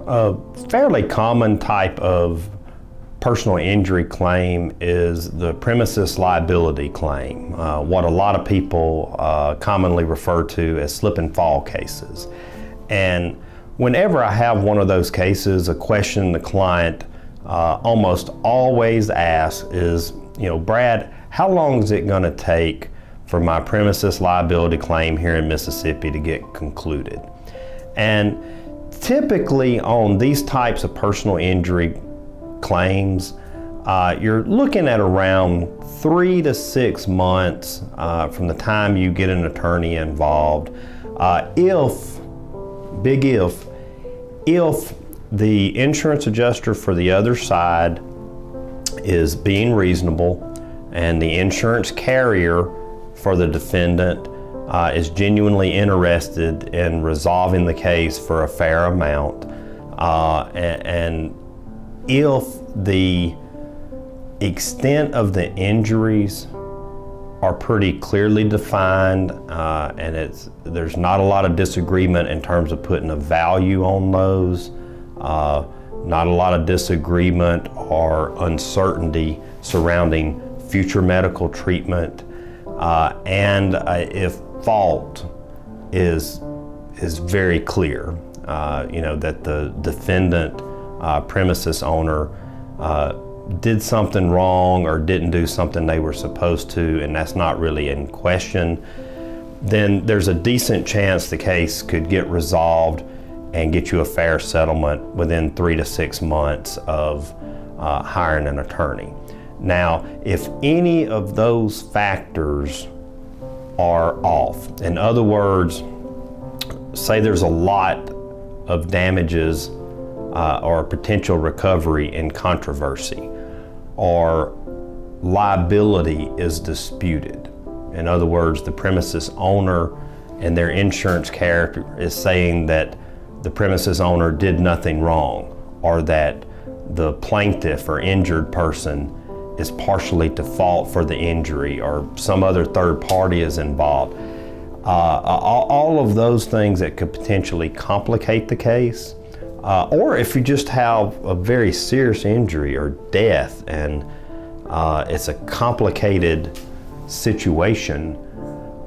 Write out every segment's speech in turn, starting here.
A fairly common type of personal injury claim is the premises liability claim, what a lot of people commonly refer to as slip and fall cases. And whenever I have one of those cases, a question the client almost always asks is, Brad, how long is it going to take for my premises liability claim here in Mississippi to get concluded? And typically on these types of personal injury claims, you're looking at around 3 to 6 months from the time you get an attorney involved. If the insurance adjuster for the other side is being reasonable and the insurance carrier for the defendant is genuinely interested in resolving the case for a fair amount, and if the extent of the injuries are pretty clearly defined and there's not a lot of disagreement in terms of putting a value on those, not a lot of disagreement or uncertainty surrounding future medical treatment, and if fault is very clear, that the defendant premises owner did something wrong or didn't do something they were supposed to, and that's not really in question, then there's a decent chance the case could get resolved and get you a fair settlement within 3 to 6 months of hiring an attorney. Now, if any of those factors are off, in other words, say there's a lot of damages or potential recovery in controversy, or liability is disputed. In other words, the premises owner and their insurance carrier is saying that the premises owner did nothing wrong, or that the plaintiff or injured person is partially to fault for the injury, or some other third party is involved. All of those things that could potentially complicate the case, or if you just have a very serious injury or death and it's a complicated situation,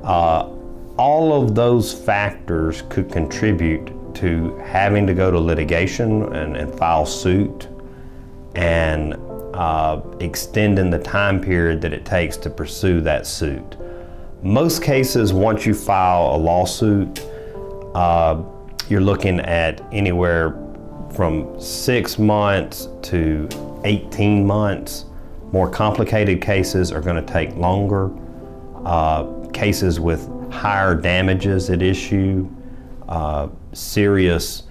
all of those factors could contribute to having to go to litigation and file suit, and extending the time period that it takes to pursue that suit. Most cases, once you file a lawsuit, you're looking at anywhere from 6 months to 18 months. More complicated cases are going to take longer. Cases with higher damages at issue, serious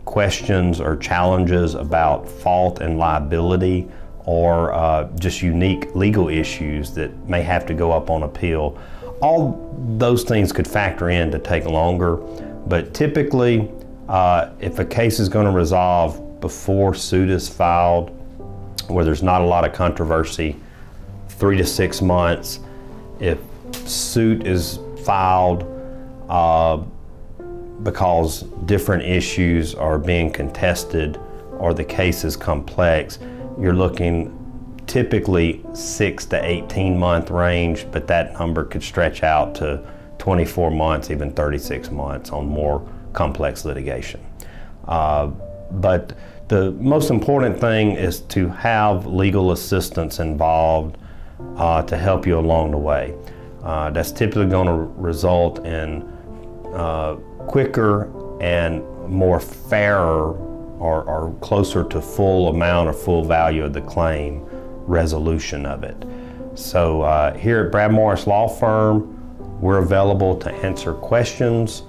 questions or challenges about fault and liability, or just unique legal issues that may have to go up on appeal. All those things could factor in to take longer, but typically if a case is going to resolve before suit is filed, where there's not a lot of controversy, 3 to 6 months. If suit is filed because different issues are being contested or the case is complex, you're looking typically 6 to 18 month range, but that number could stretch out to 24 months, even 36 months on more complex litigation. But the most important thing is to have legal assistance involved to help you along the way. That's typically going to result in quicker and more fairer or closer to full amount or full value of the claim resolution of it. So here at Brad Morris Law Firm, we're available to answer questions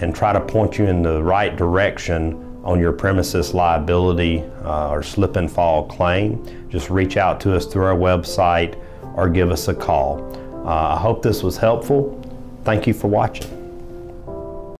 and try to point you in the right direction on your premises liability or slip and fall claim. Just reach out to us through our website or give us a call. I hope this was helpful. Thank you for watching.